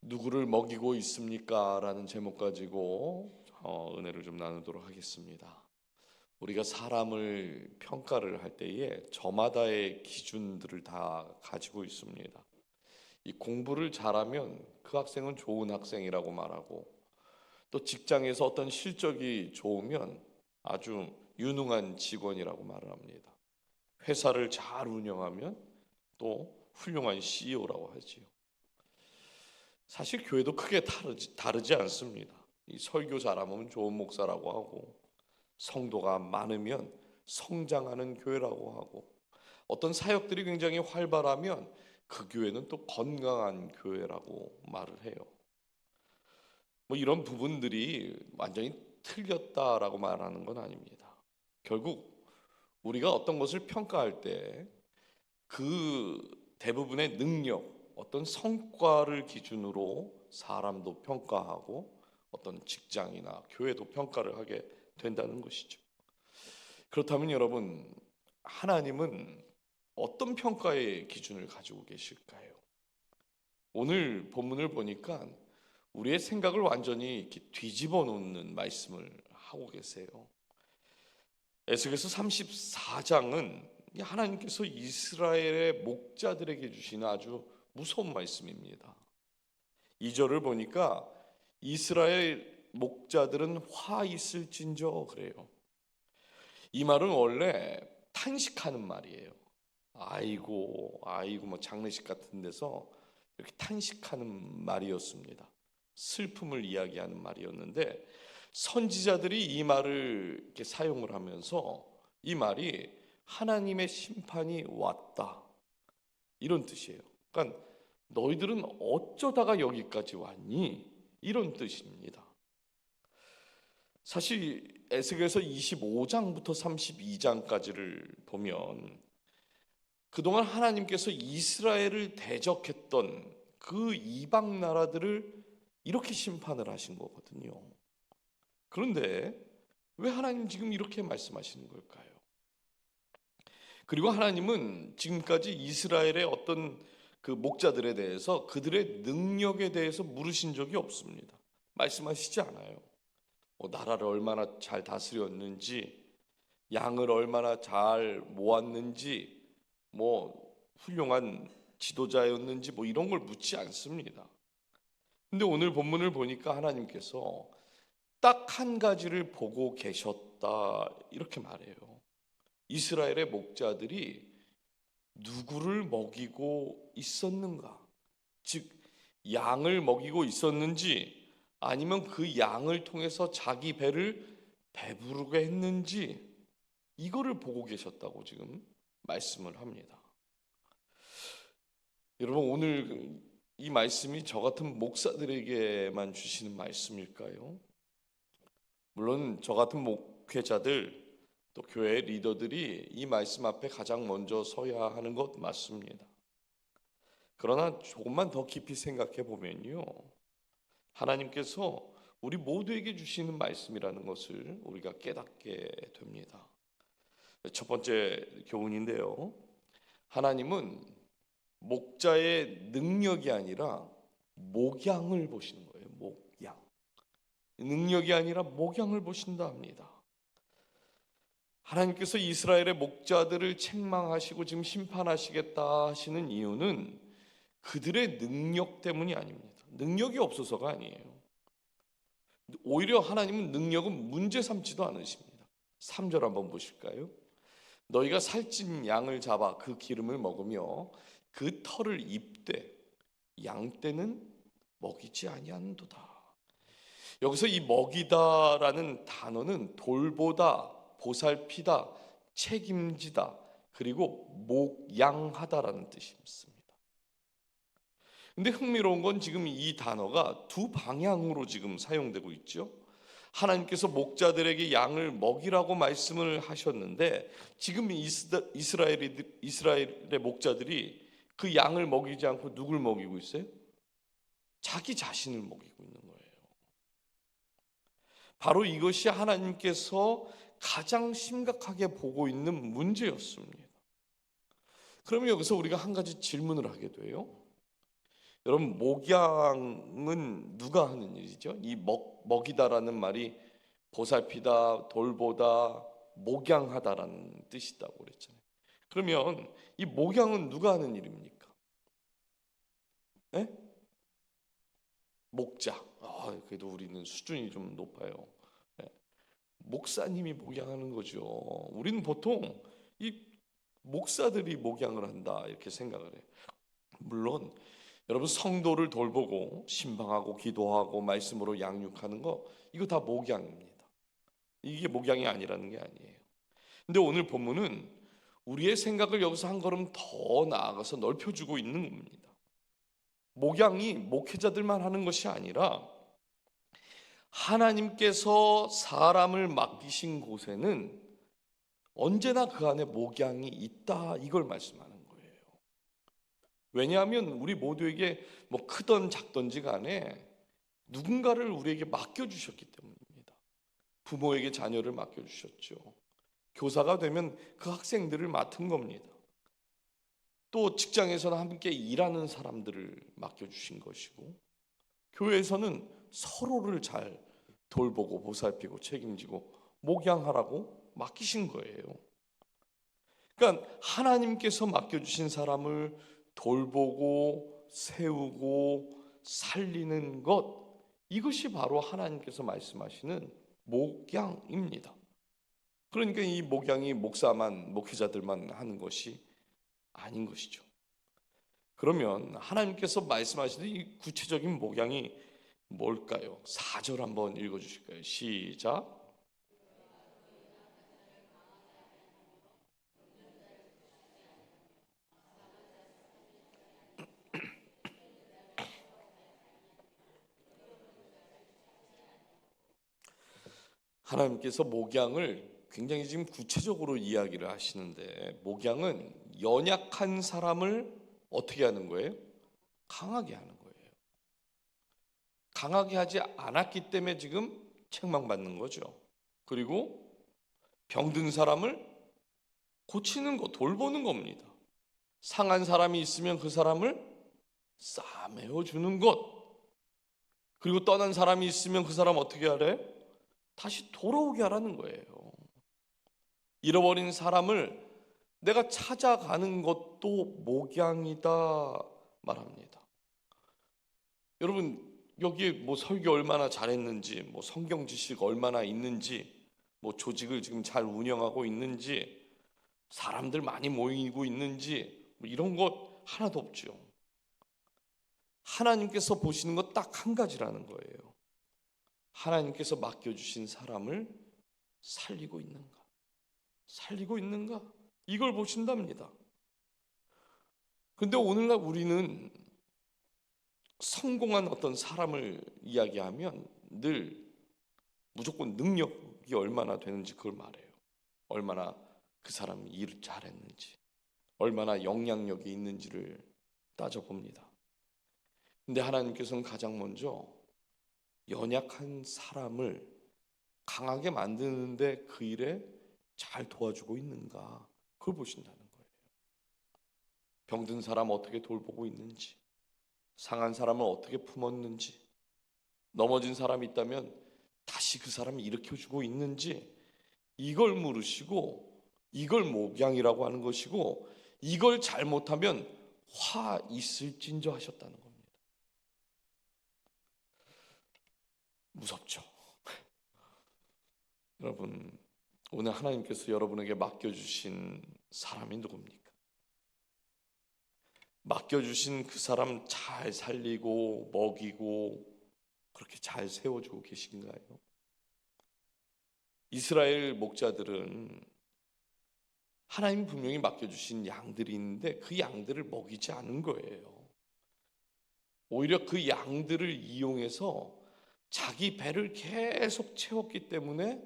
누구를 먹이고 있습니까? 라는 제목 가지고 은혜를 좀 나누도록 하겠습니다. 우리가 사람을 평가를 할 때에 저마다의 기준들을 다 가지고 있습니다. 이 공부를 잘하면 그 학생은 좋은 학생이라고 말하고, 또 직장에서 어떤 실적이 좋으면 아주 유능한 직원이라고 말을 합니다. 회사를 잘 운영하면 또 훌륭한 CEO라고 하지요. 사실 교회도 크게 다르지 않습니다. 이 설교 잘하면 좋은 목사라고 하고, 성도가 많으면 성장하는 교회라고 하고, 어떤 사역들이 굉장히 활발하면 그 교회는 또 건강한 교회라고 말을 해요. 뭐 이런 부분들이 완전히 틀렸다라고 말하는 건 아닙니다. 결국 우리가 어떤 것을 평가할 때 그 대부분의 능력, 어떤 성과를 기준으로 사람도 평가하고 어떤 직장이나 교회도 평가를 하게 된다는 것이죠. 그렇다면 여러분, 하나님은 어떤 평가의 기준을 가지고 계실까요? 오늘 본문을 보니까 우리의 생각을 완전히 이렇게 뒤집어 놓는 말씀을 하고 계세요. 에스겔서 34장은 하나님께서 이스라엘의 목자들에게 주시는 아주 무서운 말씀입니다. 2절을 보니까 이스라엘 목자들은 화 있을진저 그래요. 이 말은 원래 탄식하는 말이에요. 아이고 뭐 장례식 같은 데서 이렇게 탄식하는 말이었습니다. 슬픔을 이야기하는 말이었는데, 선지자들이 이 말을 이렇게 사용을 하면서 이 말이 하나님의 심판이 왔다, 이런 뜻이에요. 그러니까 너희들은 어쩌다가 여기까지 왔니? 이런 뜻입니다. 사실 에스겔서 25장부터 32장까지를 보면 그동안 하나님께서 이스라엘을 대적했던 그 이방 나라들을 이렇게 심판을 하신 거거든요. 그런데 왜 하나님 지금 이렇게 말씀하시는 걸까요? 그리고 하나님은 지금까지 이스라엘의 어떤 그 목자들에 대해서, 그들의 능력에 대해서 물으신 적이 없습니다. 말씀하시지 않아요. 나라를 얼마나 잘 다스렸는지, 양을 얼마나 잘 모았는지, 훌륭한 지도자였는지 이런 걸 묻지 않습니다. 근데 오늘 본문을 보니까 하나님께서 딱 한 가지를 보고 계셨다, 이렇게 말해요. 이스라엘의 목자들이 누구를 먹이고 있었는가? 즉, 양을 먹이고 있었는지, 아니면 그 양을 통해서 자기 배를 배부르게 했는지, 이거를 보고 계셨다고 지금 말씀을 합니다. 여러분, 오늘 이 말씀이 저 같은 목사들에게만 주시는 말씀일까요? 물론 저 같은 목회자들, 또 교회 리더들이 이 말씀 앞에 가장 먼저 서야 하는 것 맞습니다. 그러나 조금만 더 깊이 생각해 보면요, 하나님께서 우리 모두에게 주시는 말씀이라는 것을 우리가 깨닫게 됩니다. 첫 번째 교훈인데요, 하나님은 목자의 능력이 아니라 목양을 보시는 거예요. 목양. 능력이 아니라 목양을 보신다 합니다. 하나님께서 이스라엘의 목자들을 책망하시고 지금 심판하시겠다 하시는 이유는 그들의 능력 때문이 아닙니다. 능력이 없어서가 아니에요. 오히려 하나님은 능력은 문제 삼지도 않으십니다. 3절 한번 보실까요? 너희가 살찐 양을 잡아 그 기름을 먹으며 그 털을 입되 양떼는 먹이지 아니한도다. 여기서 이 먹이다라는 단어는 돌보다, 보살피다, 책임지다, 그리고 목양하다라는 뜻이 있습니다. 근데 흥미로운 건 지금 이 단어가 두 방향으로 지금 사용되고 있죠. 하나님께서 목자들에게 양을 먹이라고 말씀을 하셨는데, 지금 이스라엘의 목자들이 그 양을 먹이지 않고 누굴 먹이고 있어요? 자기 자신을 먹이고 있는 거예요. 바로 이것이 하나님께서 가장 심각하게 보고 있는 문제였습니다. 그러면 여기서 우리가 한 가지 질문을 하게 돼요. 여러분, 목양은 누가 하는 일이죠? 이 먹이다라는 말이 보살피다, 돌보다, 목양하다라는 뜻이 있다고 그랬잖아요. 그러면 이 목양은 누가 하는 일입니까? 예? 목자. 그래도 우리는 수준이 좀 높아요. 예. 목사님이 목양하는 거죠. 우리는 보통 이 목사들이 목양을 한다 이렇게 생각을 해요. 물론 여러분, 성도를 돌보고 신방하고 기도하고 말씀으로 양육하는 거, 이거 다 목양입니다. 이게 목양이 아니라는 게 아니에요. 근데 오늘 본문은 우리의 생각을 여기서 한 걸음 더 나아가서 넓혀주고 있는 겁니다. 목양이 목회자들만 하는 것이 아니라 하나님께서 사람을 맡기신 곳에는 언제나 그 안에 목양이 있다, 이걸 말씀하는 거예요. 왜냐하면 우리 모두에게 뭐 크던 작던지 간에 누군가를 우리에게 맡겨주셨기 때문입니다. 부모에게 자녀를 맡겨주셨죠. 교사가 되면 그 학생들을 맡은 겁니다. 또 직장에서는 함께 일하는 사람들을 맡겨주신 것이고, 교회에서는 서로를 잘 돌보고 보살피고 책임지고 목양하라고 맡기신 거예요. 그러니까 하나님께서 맡겨주신 사람을 돌보고 세우고 살리는 것, 이것이 바로 하나님께서 말씀하시는 목양입니다. 그러니까 이 목양이 목사만, 목회자들만 하는 것이 아닌 것이죠. 그러면 하나님께서 말씀하시는 이 구체적인 목양이 뭘까요? 4절 한번 읽어주실까요? 시작. 하나님께서 목양을 굉장히 지금 구체적으로 이야기를 하시는데, 목양은 연약한 사람을 어떻게 하는 거예요? 강하게 하는 거예요. 강하게 하지 않았기 때문에 지금 책망받는 거죠. 그리고 병든 사람을 고치는 거, 돌보는 겁니다. 상한 사람이 있으면 그 사람을 싸매어 주는 것, 그리고 떠난 사람이 있으면 그 사람 어떻게 하래? 다시 돌아오게 하라는 거예요. 잃어버린 사람을 내가 찾아가는 것도 목양이다 말합니다. 여러분, 여기에 뭐 설교 얼마나 잘했는지, 뭐 성경 지식 얼마나 있는지, 뭐 조직을 지금 잘 운영하고 있는지, 사람들 많이 모이고 있는지, 뭐 이런 것 하나도 없죠. 하나님께서 보시는 것 딱 한 가지라는 거예요. 하나님께서 맡겨주신 사람을 살리고 있는가? 살리고 있는가? 이걸 보신답니다. 근데 오늘날 우리는 성공한 어떤 사람을 이야기하면 늘 무조건 능력이 얼마나 되는지 그걸 말해요. 얼마나 그 사람이 일을 잘했는지, 얼마나 영향력이 있는지를 따져봅니다. 근데 하나님께서는 가장 먼저 연약한 사람을 강하게 만드는데 그 일에 잘 도와주고 있는가, 그걸 보신다는 거예요. 병든 사람 어떻게 돌보고 있는지, 상한 사람을 어떻게 품었는지, 넘어진 사람이 있다면 다시 그 사람을 일으켜주고 있는지, 이걸 물으시고, 이걸 목양이라고 하는 것이고, 이걸 잘못하면 화 있을진저 하셨다는 겁니다. 무섭죠. 여러분, 오늘 하나님께서 여러분에게 맡겨주신 사람이 누굽니까? 맡겨주신 그 사람 잘 살리고 먹이고 그렇게 잘 세워주고 계신가요? 이스라엘 목자들은 하나님 분명히 맡겨주신 양들이 있는데 그 양들을 먹이지 않은 거예요. 오히려 그 양들을 이용해서 자기 배를 계속 채웠기 때문에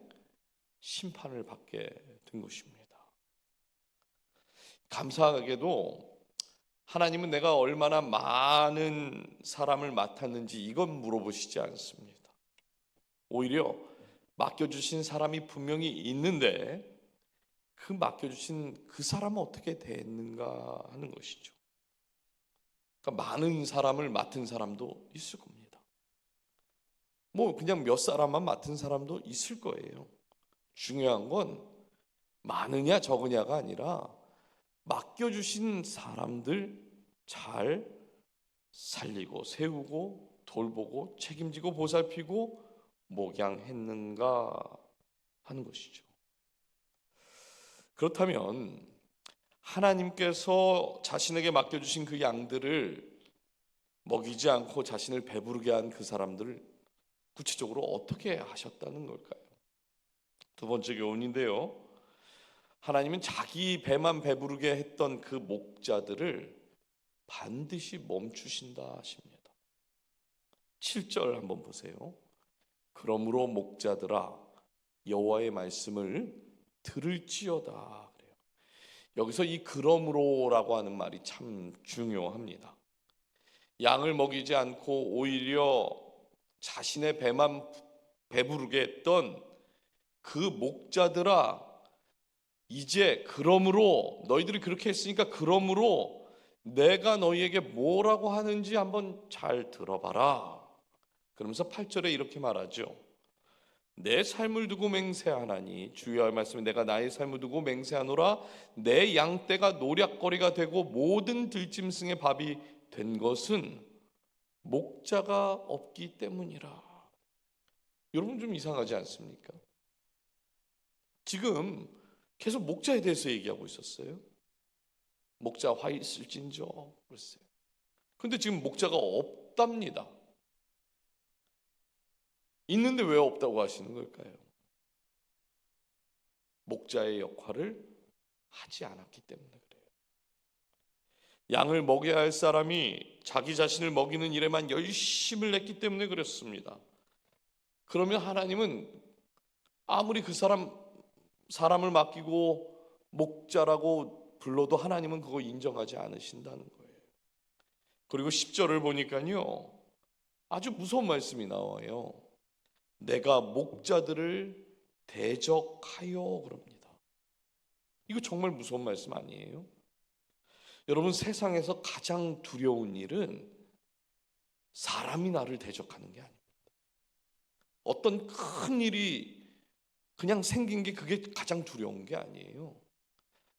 심판을 받게 된 것입니다. 감사하게도 하나님은 내가 얼마나 많은 사람을 맡았는지 이건 물어보시지 않습니다. 오히려 맡겨주신 사람이 분명히 있는데 그 맡겨주신 그 사람은 어떻게 됐는가 하는 것이죠. 그러니까 많은 사람을 맡은 사람도 있을 겁니다. 뭐 그냥 몇 사람만 맡은 사람도 있을 거예요. 중요한 건 많으냐 적으냐가 아니라 맡겨주신 사람들 잘 살리고 세우고 돌보고 책임지고 보살피고 목양했는가 하는 것이죠. 그렇다면 하나님께서 자신에게 맡겨주신 그 양들을 먹이지 않고 자신을 배부르게 한 그 사람들을 구체적으로 어떻게 하셨다는 걸까요? 두 번째 교훈인데요, 하나님은 자기 배만 배부르게 했던 그 목자들을 반드시 멈추신다 하십니다. 7절 한번 보세요. 그러므로 목자들아 여호와의 말씀을 들을지어다 그래요. 여기서 이 그러므로라고 하는 말이 참 중요합니다. 양을 먹이지 않고 오히려 자신의 배만 배부르게 했던 그 목자들아, 이제 그러므로 너희들이 그렇게 했으니까 그러므로 내가 너희에게 뭐라고 하는지 한번 잘 들어봐라. 그러면서 8절에 이렇게 말하죠. 내 삶을 두고 맹세하나니, 주여의 말씀에 내가 나의 삶을 두고 맹세하노라. 내 양떼가 노략거리가 되고 모든 들짐승의 밥이 된 것은 목자가 없기 때문이라. 여러분 좀 이상하지 않습니까? 지금 계속 목자에 대해서 얘기하고 있었어요. 목자 화 있을진저 그랬어요. 근데 지금 목자가 없답니다. 있는데 왜 없다고 하시는 걸까요? 목자의 역할을 하지 않았기 때문에 그래요. 양을 먹여야 할 사람이 자기 자신을 먹이는 일에만 열심을 냈기 때문에 그렇습니다. 그러면 하나님은 아무리 그 사람을 맡기고 목자라고 불러도 하나님은 그거 인정하지 않으신다는 거예요. 그리고 10절을 보니까요, 아주 무서운 말씀이 나와요. 내가 목자들을 대적하여 그럽니다. 이거 정말 무서운 말씀 아니에요? 여러분, 세상에서 가장 두려운 일은 사람이 나를 대적하는 게 아닙니다. 어떤 큰 일이 그냥 생긴 게 그게 가장 두려운 게 아니에요.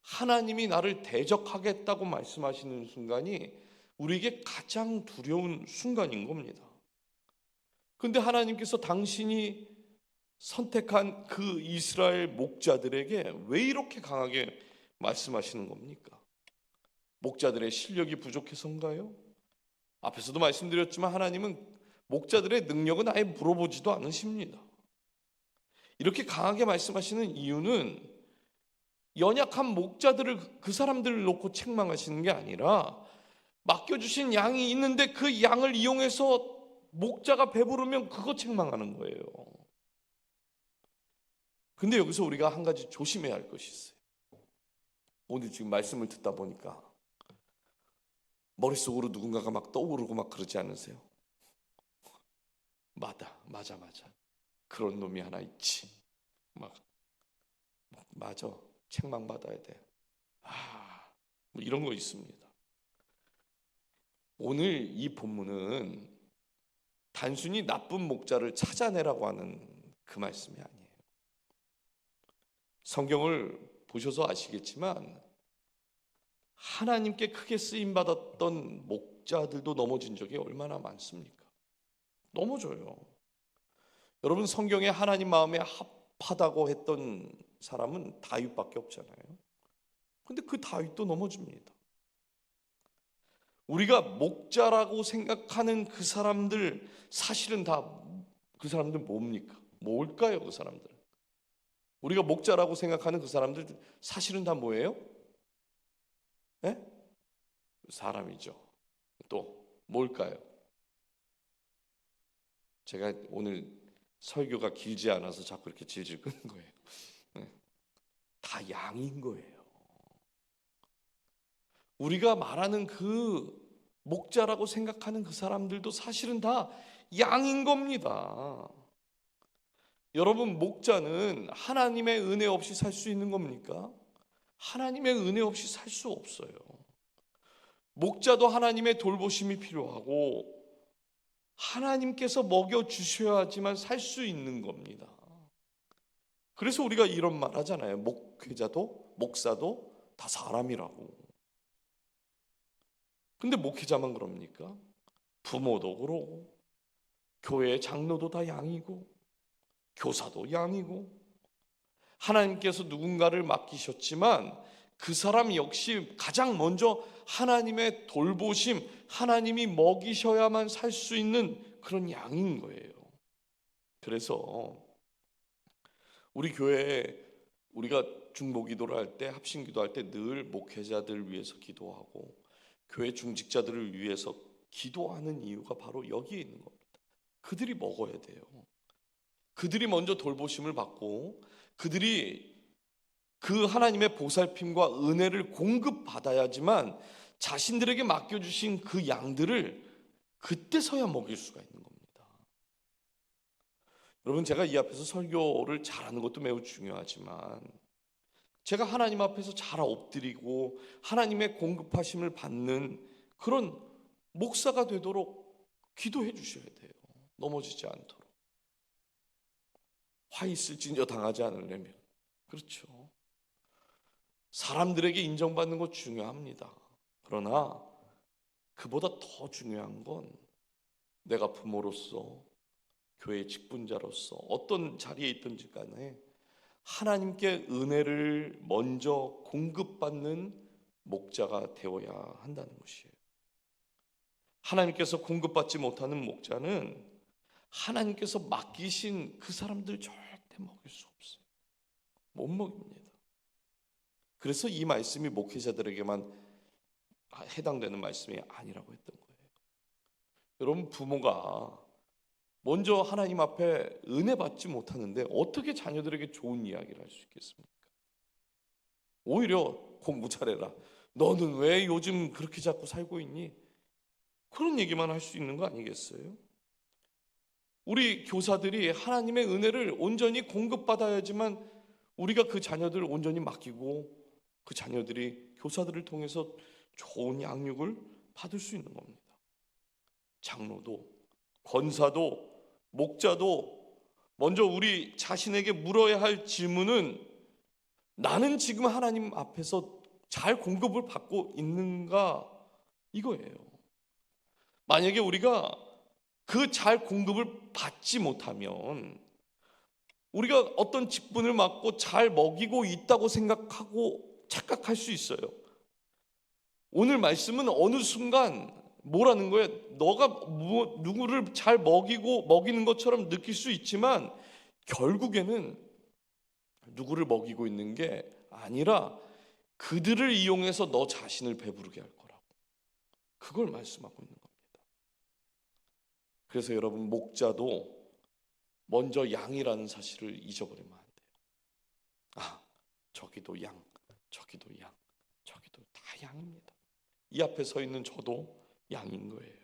하나님이 나를 대적하겠다고 말씀하시는 순간이 우리에게 가장 두려운 순간인 겁니다. 근데 하나님께서 당신이 선택한 그 이스라엘 목자들에게 왜 이렇게 강하게 말씀하시는 겁니까? 목자들의 실력이 부족해서인가요? 앞에서도 말씀드렸지만 하나님은 목자들의 능력은 아예 물어보지도 않으십니다. 이렇게 강하게 말씀하시는 이유는 연약한 목자들을, 그 사람들을 놓고 책망하시는 게 아니라 맡겨주신 양이 있는데 그 양을 이용해서 목자가 배부르면 그거 책망하는 거예요. 근데 여기서 우리가 한 가지 조심해야 할 것이 있어요. 오늘 지금 말씀을 듣다 보니까 머릿속으로 누군가가 막 떠오르고 막 그러지 않으세요? 맞아. 그런 놈이 하나 있지. 맞아. 책망받아야 돼. 뭐 이런 거 있습니다. 오늘 이 본문은 단순히 나쁜 목자를 찾아내라고 하는 그 말씀이 아니에요. 성경을 보셔서 아시겠지만 하나님께 크게 쓰임받았던 목자들도 넘어진 적이 얼마나 많습니까? 넘어져요. 여러분, 성경에 하나님 마음에 합하다고 했던 사람은 다윗밖에 없잖아요. 근데 그 다윗도 넘어집니다. 우리가 목자라고 생각하는 그 사람들, 사실은 다 그 사람들 뭡니까? 뭘까요? 그 사람들, 우리가 목자라고 생각하는 그 사람들 사실은 다 뭐예요? 네? 사람이죠. 또 뭘까요? 제가 오늘 설교가 길지 않아서 자꾸 이렇게 질질 끄는 거예요. 네. 다 양인 거예요. 우리가 말하는 그 목자라고 생각하는 그 사람들도 사실은 다 양인 겁니다. 여러분, 목자는 하나님의 은혜 없이 살 수 있는 겁니까? 하나님의 은혜 없이 살 수 없어요. 목자도 하나님의 돌보심이 필요하고 하나님께서 먹여주셔야지만 살 수 있는 겁니다. 그래서 우리가 이런 말 하잖아요. 목회자도 목사도 다 사람이라고. 근데 목회자만 그럽니까? 부모도 그러고 교회 장로도 다 양이고 교사도 양이고 하나님께서 누군가를 맡기셨지만 그 사람 역시 가장 먼저 하나님의 돌보심, 하나님이 먹이셔야만 살 수 있는 그런 양인 거예요. 그래서 우리 교회에 우리가 중보기도를 할 때, 합심기도할 때 늘 목회자들을 위해서 기도하고 교회 중직자들을 위해서 기도하는 이유가 바로 여기에 있는 겁니다. 그들이 먹어야 돼요. 그들이 먼저 돌보심을 받고 그들이 그 하나님의 보살핌과 은혜를 공급받아야지만 자신들에게 맡겨주신 그 양들을 그때서야 먹일 수가 있는 겁니다. 여러분, 제가 이 앞에서 설교를 잘하는 것도 매우 중요하지만 제가 하나님 앞에서 잘 엎드리고 하나님의 공급하심을 받는 그런 목사가 되도록 기도해 주셔야 돼요. 넘어지지 않도록. 화 있을진저 당하지 않으려면. 그렇죠. 사람들에게 인정받는 것 중요합니다. 그러나 그보다 더 중요한 건 내가 부모로서 교회 직분자로서 어떤 자리에 있든지 간에 하나님께 은혜를 먼저 공급받는 목자가 되어야 한다는 것이에요. 하나님께서 공급받지 못하는 목자는 하나님께서 맡기신 그 사람들 절대 먹일 수 없어요. 못 먹입니다. 그래서 이 말씀이 목회자들에게만 해당되는 말씀이 아니라고 했던 거예요. 여러분, 부모가 먼저 하나님 앞에 은혜 받지 못하는데 어떻게 자녀들에게 좋은 이야기를 할 수 있겠습니까? 오히려 공부 잘해라. 너는 왜 요즘 그렇게 자꾸 살고 있니? 그런 얘기만 할 수 있는 거 아니겠어요? 우리 교사들이 하나님의 은혜를 온전히 공급받아야지만 우리가 그 자녀들을 온전히 맡기고 그 자녀들이 교사들을 통해서 좋은 양육을 받을 수 있는 겁니다. 장로도 권사도 목자도 먼저 우리 자신에게 물어야 할 질문은 나는 지금 하나님 앞에서 잘 공급을 받고 있는가 이거예요. 만약에 우리가 그 잘 공급을 받지 못하면 우리가 어떤 직분을 맡고 잘 먹이고 있다고 생각하고 착각할 수 있어요. 오늘 말씀은 어느 순간 뭐라는 거예요? 너가 누구를 잘 먹이는 것처럼 느낄 수 있지만 결국에는 누구를 먹이고 있는 게 아니라 그들을 이용해서 너 자신을 배부르게 할 거라고. 그걸 말씀하고 있는 겁니다. 그래서 여러분, 목자도 먼저 양이라는 사실을 잊어버리면 안 돼요. 아, 저기도 양, 저기도 양, 저기도 다 양입니다. 이 앞에 서 있는 저도 양인 거예요.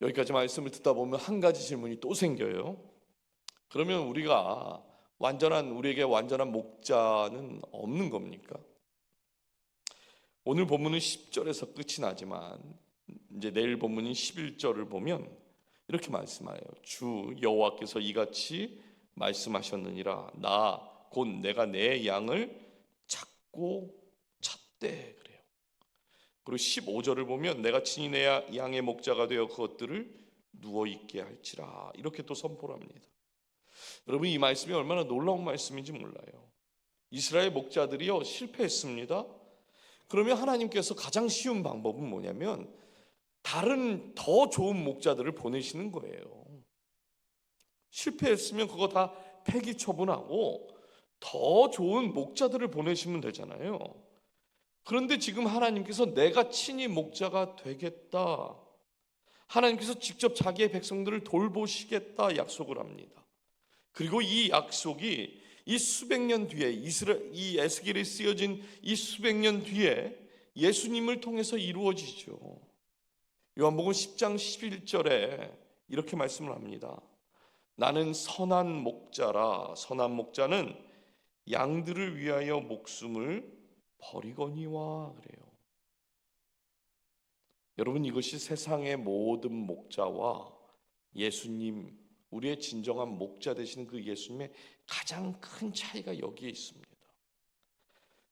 여기까지 말씀을 듣다 보면 한 가지 질문이 또 생겨요. 그러면 우리에게 완전한 목자는 없는 겁니까? 오늘 본문은 10절에서 끝이 나지만 이제 내일 본문인 11절을 보면 이렇게 말씀하여요. 주 여호와께서 이같이 말씀하셨느니라. 나 곧 내가 내 양을 찾고 찾되 그래요. 그리고 15절을 보면 내가 친히 내 양의 목자가 되어 그것들을 누워있게 할지라. 이렇게 또 선포를 합니다. 여러분, 이 말씀이 얼마나 놀라운 말씀인지 몰라요. 이스라엘 목자들이요 실패했습니다. 그러면 하나님께서 가장 쉬운 방법은 뭐냐면 다른 더 좋은 목자들을 보내시는 거예요. 실패했으면 그거 다 폐기 처분하고 더 좋은 목자들을 보내시면 되잖아요. 그런데 지금 하나님께서 내가 친히 목자가 되겠다, 하나님께서 직접 자기의 백성들을 돌보시겠다 약속을 합니다. 그리고 이 약속이 이 수백 년 뒤에 이 에스겔이 쓰여진 이 수백 년 뒤에 예수님을 통해서 이루어지죠. 요한복음 10장 11절에 이렇게 말씀을 합니다. 나는 선한 목자라. 선한 목자는 양들을 위하여 목숨을 버리거니와 그래요. 여러분, 이것이 세상의 모든 목자와 예수님, 우리의 진정한 목자 되시는 그 예수님의 가장 큰 차이가 여기에 있습니다.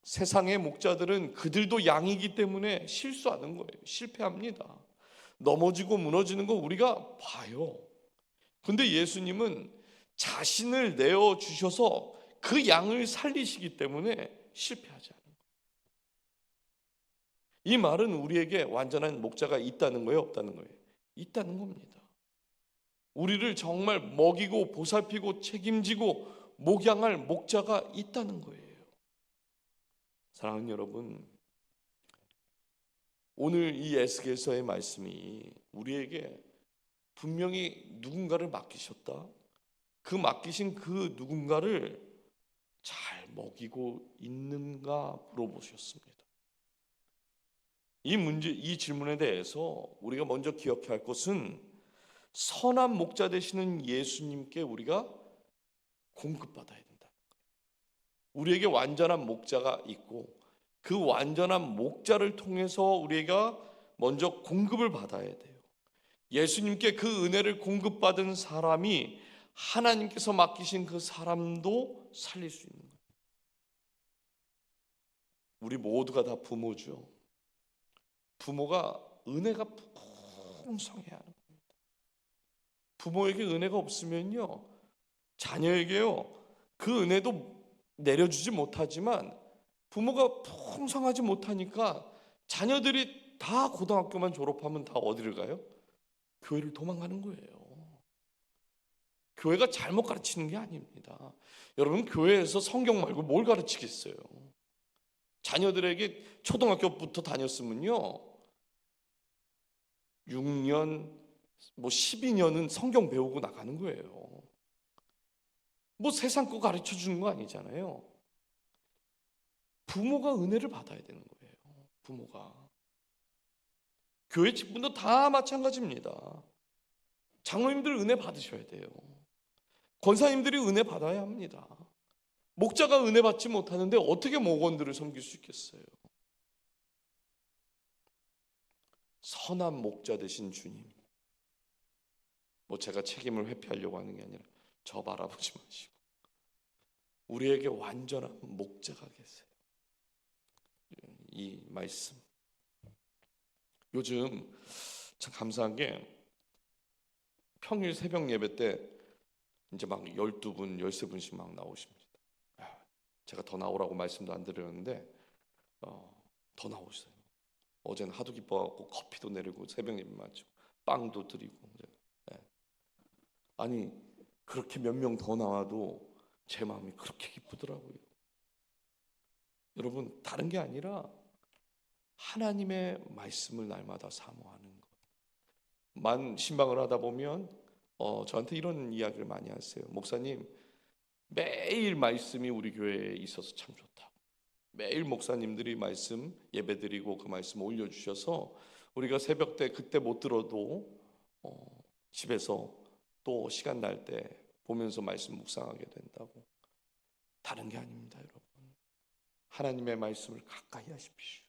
세상의 목자들은 그들도 양이기 때문에 실수하는 거예요. 실패합니다. 넘어지고 무너지는 거 우리가 봐요. 근데 예수님은 자신을 내어주셔서 그 양을 살리시기 때문에 실패하지 않아요. 이 말은 우리에게 완전한 목자가 있다는 거예요, 없다는 거예요? 있다는 겁니다. 우리를 정말 먹이고 보살피고 책임지고 목양할 목자가 있다는 거예요. 사랑하는 여러분, 오늘 이 에스겔서의 말씀이 우리에게 분명히 누군가를 맡기셨다. 그 맡기신 그 누군가를 잘 먹이고 있는가 물어보셨습니다. 이 질문에 대해서 우리가 먼저 기억해야 할 것은 선한 목자 되시는 예수님께 우리가 공급받아야 된다. 우리에게 완전한 목자가 있고 그 완전한 목자를 통해서 우리가 먼저 공급을 받아야 돼요. 예수님께 그 은혜를 공급받은 사람이 하나님께서 맡기신 그 사람도 살릴 수 있는 거예요. 우리 모두가 다 부모죠. 부모가 은혜가 풍성해야 하는 겁니다. 부모에게 은혜가 없으면요, 자녀에게요 그 은혜도 내려주지 못하지만 부모가 풍성하지 못하니까 자녀들이 다 고등학교만 졸업하면 다 어디를 가요? 교회를 도망가는 거예요. 교회가 잘못 가르치는 게 아닙니다. 여러분, 교회에서 성경 말고 뭘 가르치겠어요? 자녀들에게 초등학교부터 다녔으면요 6년, 12년은 성경 배우고 나가는 거예요. 세상 거 가르쳐 주는 거 아니잖아요. 부모가 은혜를 받아야 되는 거예요. 부모가. 교회 직분도 다 마찬가지입니다. 장로님들 은혜 받으셔야 돼요. 권사님들이 은혜 받아야 합니다. 목자가 은혜 받지 못하는데 어떻게 목원들을 섬길 수 있겠어요? 선한 목자 되신 주님, 제가 책임을 회피하려고 하는 게 아니라 저 바라보지 마시고 우리에게 완전한 목자가 계세요. 이 말씀, 요즘 참 감사한 게 평일 새벽 예배 때 이제 막 12분, 13분씩 막 나오십니다. 제가 더 나오라고 말씀도 안 드렸는데 더 나오세요. 어제는 하도 기뻐갖고 커피도 내리고 새벽 예배 마치고 빵도 드리고. 아니, 그렇게 몇 명 더 나와도 제 마음이 그렇게 기쁘더라고요. 여러분, 다른 게 아니라 하나님의 말씀을 날마다 사모하는 것. 신방을 하다 보면 저한테 이런 이야기를 많이 하세요. 목사님, 매일 말씀이 우리 교회에 있어서 참 좋다. 매일 목사님들이 말씀 예배드리고 그 말씀 올려주셔서 우리가 새벽 때 그때 못 들어도 집에서 또 시간 날 때 보면서 말씀 묵상하게 된다고. 다른 게 아닙니다, 여러분. 하나님의 말씀을 가까이 하십시오.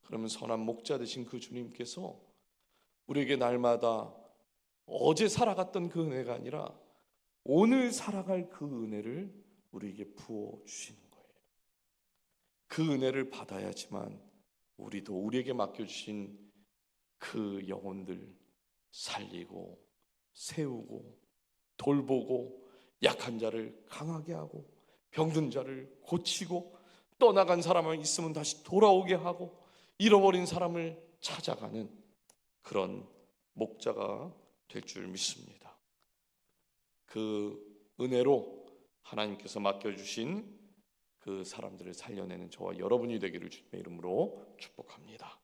그러면 선한 목자 되신 그 주님께서 우리에게 날마다 어제 살아갔던 그 은혜가 아니라 오늘 살아갈 그 은혜를 우리에게 부어주시는 거예요. 그 은혜를 받아야지만 우리도 우리에게 맡겨주신 그 영혼들 살리고 세우고 돌보고 약한 자를 강하게 하고 병든 자를 고치고 떠나간 사람이 있으면 다시 돌아오게 하고 잃어버린 사람을 찾아가는 그런 목자가 될 줄 믿습니다. 그 은혜로 하나님께서 맡겨주신 그 사람들을 살려내는 저와 여러분이 되기를 주님의 이름으로 축복합니다.